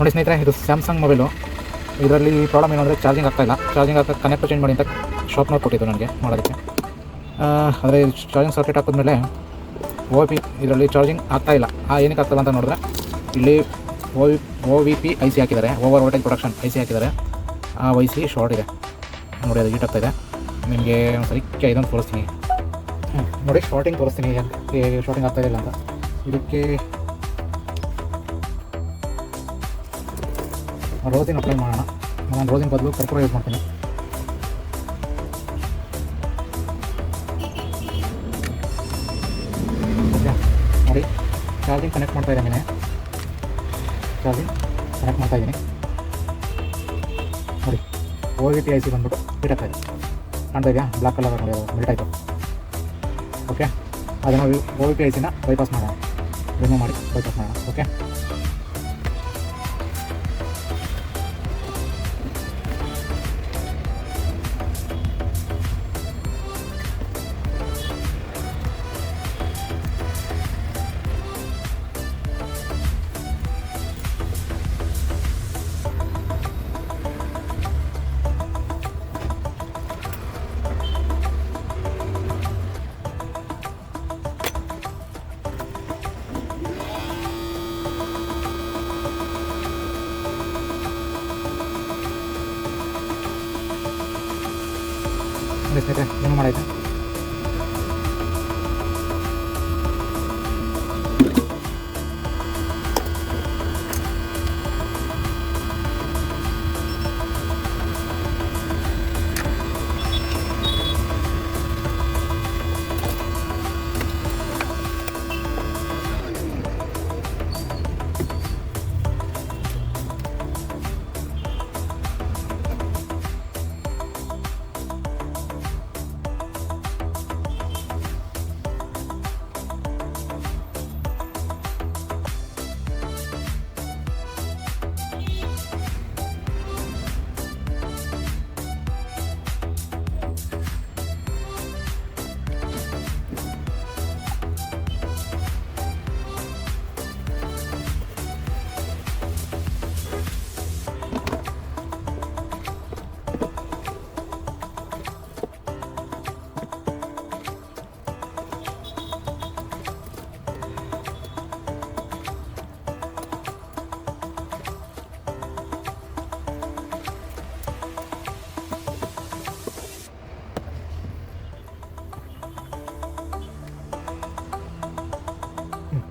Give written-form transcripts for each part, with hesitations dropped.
ನೋಡಿ ಸ್ನೇಹಿತರೆ, ಇದು ಸ್ಯಾಮ್ಸಂಗ್ ಮೊಬೈಲು. ಇದರಲ್ಲಿ ಪ್ರಾಬ್ಲಮ್ ಏನು ಅಂದರೆ ಚಾರ್ಜಿಂಗ್ ಆಗ್ತಾಯಿಲ್ಲ. ಚಾರ್ಜಿಂಗ್ ಆಗ್ತಾ ಕನೆಕ್ಟರ್ ಚೇಂಜ್ ಮಾಡಿ ಅಂತ ಶಾಪ್ನವ್ರು ಕೊಟ್ಟಿದ್ದು ನನಗೆ ಮಾಡೋದಕ್ಕೆ. ಆದರೆ ಚಾರ್ಜಿಂಗ್ ಸರ್ಕ್ಯೂಟ್ ಹಾಕಿದ್ಮೇಲೆ OP ಇದರಲ್ಲಿ ಚಾರ್ಜಿಂಗ್ ಆಗ್ತಾಯಿಲ್ಲ. ಏನಕ್ಕೆ ಆಗ್ತಾಯಿಲ್ಲ ಅಂತ ನೋಡಿದ್ರೆ ಇಲ್ಲಿ OVP IC ಹಾಕಿದ್ದಾರೆ, ಓವರ್ ವೋಲ್ಟೇಜ್ ಪ್ರೊಡಕ್ಷನ್ IC ಹಾಕಿದ್ದಾರೆ. ಆ IC ಶಾರ್ಟ್ ಇದೆ ನೋಡಿ, ಅದು ಹೀಟ್ ಆಗ್ತಾಯಿದೆ. ನಿಮಗೆ ಒಂದು ಸರಿ ಇದನ್ನು ತೋರಿಸ್ತೀನಿ ನೋಡಿ, ಶಾರ್ಟಿಂಗ್ ತೋರಿಸ್ತೀನಿ ಹೇಗೆ ಶಾರ್ಟಿಂಗ್ ಆಗ್ತಾಯಿಲ್ಲ ಅಂತ. ಇದಕ್ಕೆ ರೋಸಿನ್ ಅಪ್ಲೈ ಮಾಡೋಣ. ನಾನು ರೋಸಿನ್ ಬದಲು ಕರ್ಪೂರ ಯೂಸ್ ಮಾಡ್ತೀನಿ. ಓಕೆ ನೋಡಿ, ಚಾರ್ಜಿಂಗ್ ಕನೆಕ್ಟ್ ಮಾಡ್ತಾ ಇದ್ದೀನಿ. ಚಾರ್ಜಿಂಗ್ ಕನೆಕ್ಟ್ ಮಾಡ್ತಾ ಇದ್ದೀನಿ ನೋಡಿ. OVP IC ಬಂದ್ಬಿಟ್ಟು ಹೀಟ್ ಆಗ್ತಾ ಇದೆ, ಕಾಣ್ತಾ ಇದೆಯಾ? ಬ್ಲ್ಯಾಕ್ ಕಲರ್ ನೋಡಿ, ಅದು ಮೆಲ್ಟ್ ಆಯಿತು. ಓಕೆ, ಅದನ್ನು OVP ICನ ಬೈಪಾಸ್ ಮಾಡೋಣ, ರಿಮೂವ್ ಮಾಡಿ ಬೈಪಾಸ್ ಮಾಡೋಣ. ಓಕೆ, ಸ್ನೇಹಿತರೆ ರಿಮೂವ್ ಮಾಡಾಯ್ತು.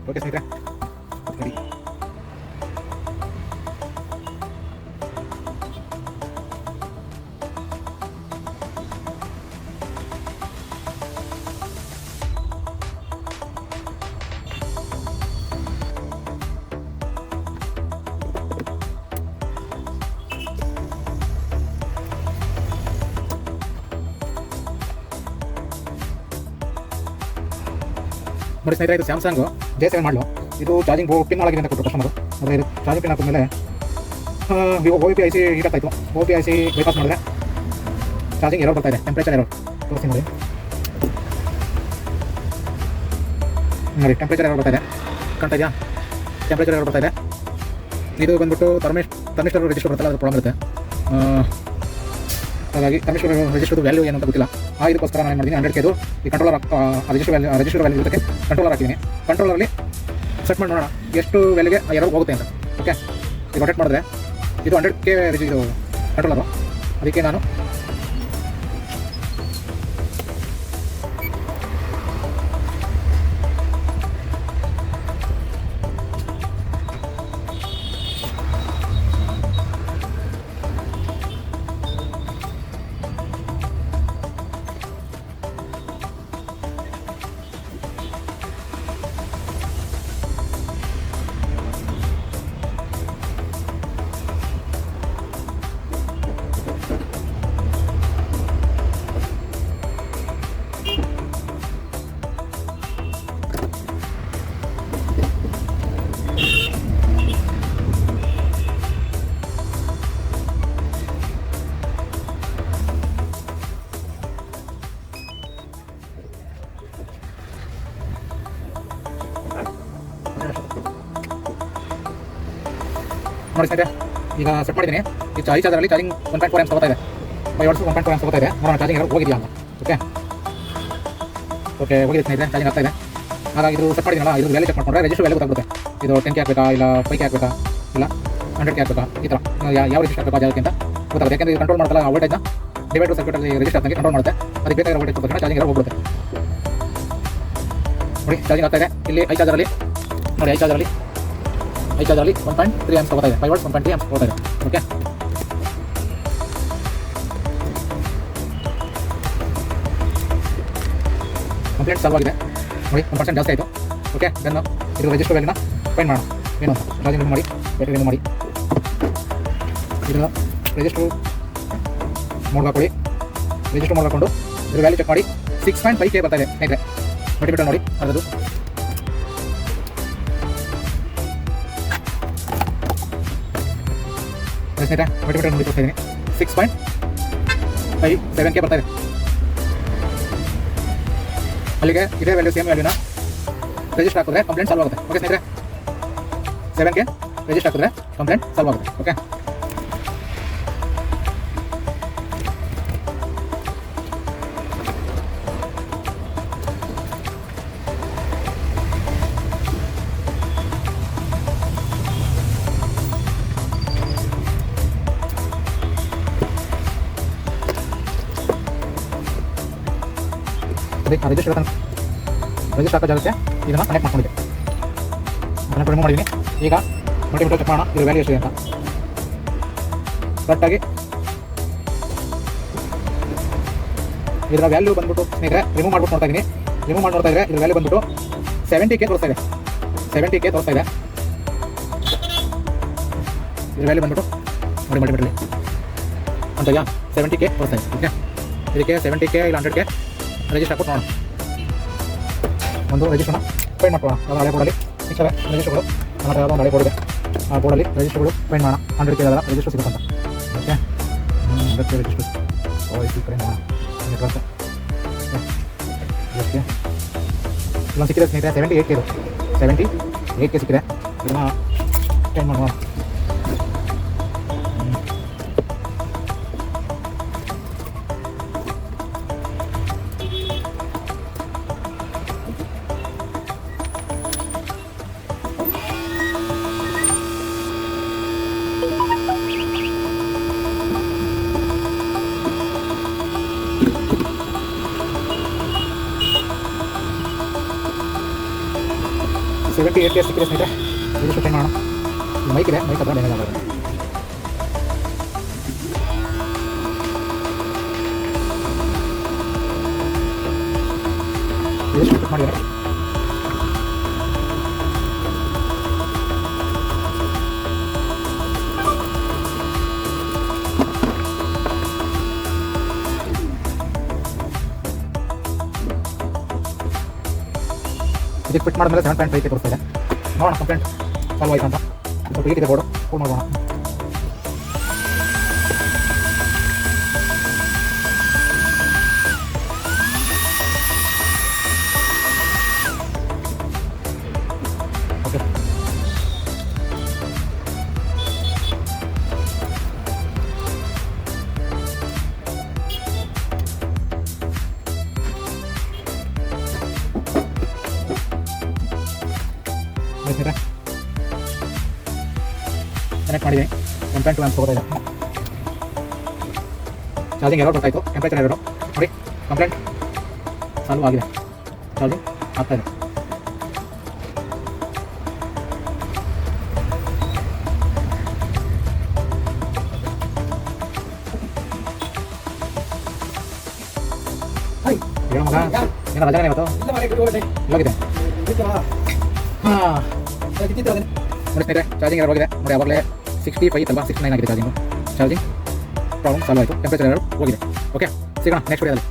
ಓಕೆ ಸ್ನೇಹಿತರೆ, ಸರಿ ನೋಡಿ ಸ್ನೇಹಿತರೆ, ಇದು ಸ್ಯಾಮ್ಸಂಗು J7 ಮಾಡಲು. ಇದು ಚಾರ್ಜಿಂಗ್ ಪಿನ್ ಆಗಿದೆ ಅಂತ ಕೊಟ್ಟರು ಕಸ್ಟಮರು. ಆದರೆ ಇದು ಚಾರ್ಜಿಂಗ್ ಪಿನ್ ಹಾಕಿದ್ಮೇಲೆ OVP IC ಹೀಟ್ ಆಗ್ತಾಯಿತ್ತು. OVP IC ಬೈಪಾಸ್ ಮಾಡಿದ್ರೆ ಚಾರ್ಜಿಂಗ್ ಎರರ್ ಬರ್ತಾಯಿದೆ, ಟೆಂಪ್ರೇಚರ್ ಎರರ್ ತೋರಿಸ್ತೀನಿ ನೋಡಿ. ನೋಡಿ, ಟೆಂಪ್ರೇಚರ್ ಎರರ್ ಬರ್ತಾಯಿದೆ, ಕಾಣ್ತಾ ಇದೆಯಾ? ಟೆಂಪ್ರೇಚರ್ ಎರರ್ ಬರ್ತಾಯಿದೆ. ಇದು ಬಂದ್ಬಿಟ್ಟು ಥರ್ಮಿಸ್ಟರ್ ರಿಜಿಸ್ಟರ್ ಬರುತ್ತಲ್ಲ, ಅದು ಪ್ರಾಬ್ಲಮ್ ಇರುತ್ತೆ. ಹಾಗಾಗಿ ಥರ್ಮಿಸ್ಟರ್ ರಿಜಿಸ್ಟರ್ದು ವ್ಯಾಲ್ಯೂ ಏನು ಅಂತ ಗೊತ್ತಿಲ್ಲ. ಇದಕ್ಕೋಸ್ಕರ ನಾನು ಏನು ಮಾಡಿದ್ದೀನಿ, 100 ಕೆದು ಈ ಕಂಟ್ರೋಲರ್ ರಿಜಿಸ್ಟರ್ ವ್ಯಾಲ್ಯೂ ಇರೋದಕ್ಕೆ ಕಂಟ್ರೋಲರ್ ಹಾಕಿದ್ದೀನಿ. ಕಂಟ್ರೋಲರಲ್ಲಿ ಸೆಟ್ ಮಾಡಿ ನೋಡೋಣ ಎಷ್ಟು ವ್ಯಾಲ್ಯೂಗೆ ಎರರ್ ಹೋಗುತ್ತೆ ಅಂತ. ಓಕೆ, ಈಗ ರೊಟೇಟ್ ಮಾಡಿದ್ರೆ ಇದು 100K ಇದು ಕಂಟ್ರೋಲರು. ಅದಕ್ಕೆ ನಾನು ನೋಡಿ ಸ್ನೇಹಿತರೆ, ಈಗ ಸೆಟ್ ಮಾಡಿದ್ದೀನಿ. ಈ ಚಾರ್ಜರಲ್ಲಿ ಚಾರ್ಜಿಂಗ್ 1.4 ಆಂಪ್ಸ್ ತಗೋತಾ ಇದೆ. 5 ವಾಟ್ಸ್ 1.4 ಆಂಪ್ಸ್ ತಗೋತಾ ಇದೆ. ನೋಡೋಣ ಚಾರ್ಜಿಂಗ್ ಯಾರು ಹೋಗಿದೆಯಾ ಅಂತ. ಓಕೆ ಹೋಗಿದೆ ಸ್ನೇಹಿತರೆ, ಚಾರ್ಜಿಂಗ್ ಆಗ್ತಾ ಇದೆ. ಹಾಗಾಗಿ ಇದು ಸೆಟ್ ಮಾಡಿದ್ದೀನಲ್ಲ, ಇದು ವ್ಯಾಲ್ಯೂ ಚೆಕ್ ಮಾಡ್ಕೊಂಡ್ರೆ ರಿಜಿಸ್ಟರ್ ವ್ಯಾಲ್ಯೂ ಗೊತ್ತಾಗುತ್ತೆ. ಇದು 10K ಹಾಕಬೇಕಾ, ಇಲ್ಲ 5K ಹಾಕಬೇಕಾ, ಇಲ್ಲ 100K ಹಾಕಬೇಕಾ, ಈ ಥರ ಯಾವ ರಿಜಿಸ್ಟರ್ ಹಾಕಬೇಕು ಜಾಗಕ್ಕೆ ಅಂತ ಗೊತ್ತಾಗುತ್ತೆ. ಯಾಕೆಂದರೆ ಇದು ಕಂಟ್ರೋಲ್ ಮಾಡ್ತಲ್ಲ ವೋಲ್ಟೇಜ್ನ ಡಿವೈಡರ್ ಸರ್ಕ್ಯೂಟಲ್ಲಿ ರಿಜಿಸ್ಟರ್ ಆಗಿ ಕಂಟ್ರೋಲ್ ಮಾಡುತ್ತೆ. ಅದಕ್ಕೆ ಬೇಕಾಗಿರೋ ವೋಲ್ಟೇಜ್ ಕೊಡ್ತಾರೆ, ಚಾರ್ಜಿಂಗ್ ಯಾರು ಹೋಗ್ಬಿಡುತ್ತೆ. ನೋಡಿ ಚಾರ್ಜಿಂಗ್ ಆಗ್ತಾ ಇದೆ. ಇಲ್ಲಿ ಐ ಚಾರ್ಜರಲ್ಲಿ ನೋಡಿ, ಐ ಚಾರ್ಜರಲ್ಲಿ 1.3 ಆಂಪ್ಸ್ ತಗೋತಾ ಇದೆ. 5 ವಾಟ್ಸ್ 1.3 ಆಂಪ್ಸ್ ತಗೋತಾ ಇದೆ. ಓಕೆ, ಕಂಪ್ಲೇಂಟ್ ಸಾಲ್ವ್ ಆಗಿದೆ. ನೋಡಿ 1% ಜಾಸ್ತಿ ಆಯಿತು. ಓಕೆ, ದೆನ್ ಇದು ರಿಜಿಸ್ಟರ್ ವ್ಯಾಲ್ಯೂನ ಫೈಂಡ್ ಮಾಡೋಣ. ಏನು ಅಂತ ಚಾರ್ಜಿಂಗ್ ರಿಮೂವ್ ಮಾಡಿ, ಬ್ಯಾಟ್ರಿ ರಿಮೂವ್ ಮಾಡಿ, ಇದನ್ನು ರಿಜಿಸ್ಟರ್ ಮೋಡ್ ಹಾಕೊಳ್ಳಿ. ರಿಜಿಸ್ಟರ್ ಮೋಡ್ ಹಾಕೊಂಡು ಇದ್ರ ವ್ಯಾಲ್ಯೂ ಚೆಕ್ ಮಾಡಿ. 6.5K ಬರ್ತಾ ಇದೆ ಸ್ನೇಹಿತರೆ. ಮಲ್ಟಿಮೀಟರ್ ನೋಡಿ ಅದರದ್ದು. ಸ್ನೇಹಿತರೆ ಮಲ್ಟಿಮೀಟರ್ ನೋಡಿ ತೋರಿಸ್ತಾ ಇದ್ದೀನಿ. 6.57K ಬರ್ತಾ ಇದೆ. ಅಲ್ಲಿಗೆ ಇದೇ ವ್ಯಾಲ್ಯೂ ಸೇಮ್ ವ್ಯಾಲ್ಯೂನ ರಿಜಿಸ್ಟರ್ ಹಾಕಿದ್ರೆ ಕಂಪ್ಲೇಂಟ್ ಸಾಲ್ವ್ ಆಗುತ್ತೆ. ಓಕೆ ಸ್ನೇಹಿತರೆ, 7K ರಿಜಿಸ್ಟರ್ ಹಾಕಿದ್ರೆ ಕಂಪ್ಲೇಂಟ್ ಸಾಲ್ವ್ ಆಗುತ್ತೆ. ಓಕೆ, ಅದೇ ರಿಜಿಸ್ಟರ್ ಹಾಕೋ ಜಾಗಕ್ಕೆ ಇದನ್ನು ಕನೆಕ್ಟ್ ಮಾಡ್ಕೊಂಡಿದ್ದೆ. ಕನೆಕ್ಟ್ ರಿಮೂವ್ ಮಾಡಿದ್ದೀನಿ. ಈಗ ಮಲ್ಟಿಮೀಟರ್ ಚೆಕ್ ಮಾಡೋಣ ಇದ್ರ ವ್ಯಾಲ್ಯೂ ಎಷ್ಟಿದೆ ಅಂತ. ಕರೆಕ್ಟಾಗಿ ಇದರ ವ್ಯಾಲ್ಯೂ ಬಂದ್ಬಿಟ್ಟು ಸ್ನೇಹಿತರೆ ರಿಮೂವ್ ಮಾಡ್ಬಿಟ್ಟು ನೋಡ್ತಾ ಇದ್ದೀನಿ. ರಿಮೂವ್ ಮಾಡಿ ನೋಡ್ತಾ ಇದ್ರೆ ಇದ್ರ ವ್ಯಾಲ್ಯೂ ಬಂದ್ಬಿಟ್ಟು 70K ತೋರಿಸ್ತಾ ಇದೆ. 70K ತೋರಿಸ್ತಾ ಇದೆ. ಇದ್ರ ವ್ಯಾಲ್ಯೂ ಬಂದ್ಬಿಟ್ಟು ನೋಡಿ ಮಲ್ಟಿಮೀಟರ್ಲಿ ಅಂತಯ್ಯ 70K ತೋರಿಸ್ತಾ ಇದೆ. ಓಕೆ, ಇದಕ್ಕೆ 70K ಇಲ್ಲ 100K ರಿಜಿಸ್ಟರ್ ಹಾಕ್ಬಿಟ್ಟು ನೋಡೋಣ. ಒಂದು ರಿಜಿಸ್ಟರ್ನ ಫೈಂಡ್ ಮಾಡ್ಕೊಳ್ಳೋಣ. ಯಾವುದೋ ಹಳೆ ಬೋರ್ಡಲ್ಲಿ ಇಷ್ಟೇ ರಿಜಿಸ್ಟರ್ಗಳು ನಮ್ಮ ಹತ್ರ ಯಾವುದೋ ಒಂದು ಹಳೆ ಬೋರ್ಡ್ ಇದೆ. ಆ ಬೋರ್ಡಲ್ಲಿ ರಿಜಿಸ್ಟರ್ಗಳು ಫೈಂಡ್ ಮಾಡೋಣ. 100K ರಿಜಿಸ್ಟರ್ ಸಿಗುತ್ತಂತ. ಓಕೆ, 100K ರಿಜಿಸ್ಟರ್ ಫೈಂಡ್ ಮಾಡೋಣ. ನೆಟ್ವರ್ಕ್ ಓಕೆ, ಇಲ್ಲೊಂದು ಸಿಕ್ಕಿದೆ ಸ್ನೇಹಿತರೆ. 78K ಇದು 78K ಸಿಕ್ಕಿದೆ. ಇದನ್ನು ಫೈಂಡ್ ಮಾಡೋಣ. ಸಿಕ್ಕಿದೆ ಸ್ನೇಹಿತರೆ. ರಿಜಿಸ್ಟರ್ ಫೈಂಡ್ ಮಾಡೋಣ. ಮೈಕ್ ಇದೆ, ಮೈಕ್ ಹತ್ರ ಡ್ಯಾಮೇಜ್ ಆಗೋದು. ರಿಜಿಸ್ಟರ್ ಫಿಟ್ ಮಾಡಿದ್ದಾರೆ. ಇದಕ್ಕೆ ಫಿಟ್ ಮಾಡಿದ್ಮೇಲೆ 7.5K ತೋರಿಸ್ತಾ ಇದೆ. ನೋಡೋಣ ಕಂಪ್ಲೇಂಟ್ ಸಾಲ್ವ್ ಆಯ್ತು ಅಂತ. ಸ್ವಲ್ಪ ಹೀಟ್ ಇದೆ ಬೋರ್ಡು, ಫೋನ್ ಮಾಡೋಣ. ಓಕೆ, ಕನೆಕ್ಟ್ ಮಾಡಿದ್ದೀನಿ. 1.2 ಆಂಪ್ಸ್ ತಗೋತಾ ಇದೆ. ಚಾರ್ಜಿಂಗ್ ಎರರ್ ಬರ್ತಾಯಿತ್ತು, ಟೆಂಪ್ರೇಚರ್ ಎರರು. ನೋಡಿ ಕಂಪ್ಲೇಂಟ್ ಸಾಲ್ವ್ ಆಗಿದೆ. ಚಾರ್ಜಿಂಗ್ ಆಗ್ತಾ ಇದೆ. ಹೇಳೋ ಮಗ, ಏನೋ ರಜಾನೆ ಇವತ್ತು ಇಲ್ಲೋಗಿದೆ. ಹಾಂ ನೋಡಿ ಸ್ನೇಹಿತರೆ, ಚಾರ್ಜಿಂಗ್ ಎರರ್ ಹೋಗಿದೆ. ನೋಡಿ ಆವಾಗಲೇ 65 ಅಲ್ವಾ, 69 ಆಗಿದೆ ಚಾರ್ಜಿಂಗು. ಚಾರ್ಜಿಂಗ್ ಪ್ರಾಬ್ಲಮ್ ಸಾಲ್ವ್ ಆಯಿತು. ಟೆಂಪ್ರೇಚರ್ ಎರರ್ ಹೋಗಿದೆ. ಓಕೆ, ಸಿಗೋಣ ನೆಕ್ಸ್ಟ್ ವಿಡಿಯೋದಲ್ಲಿ.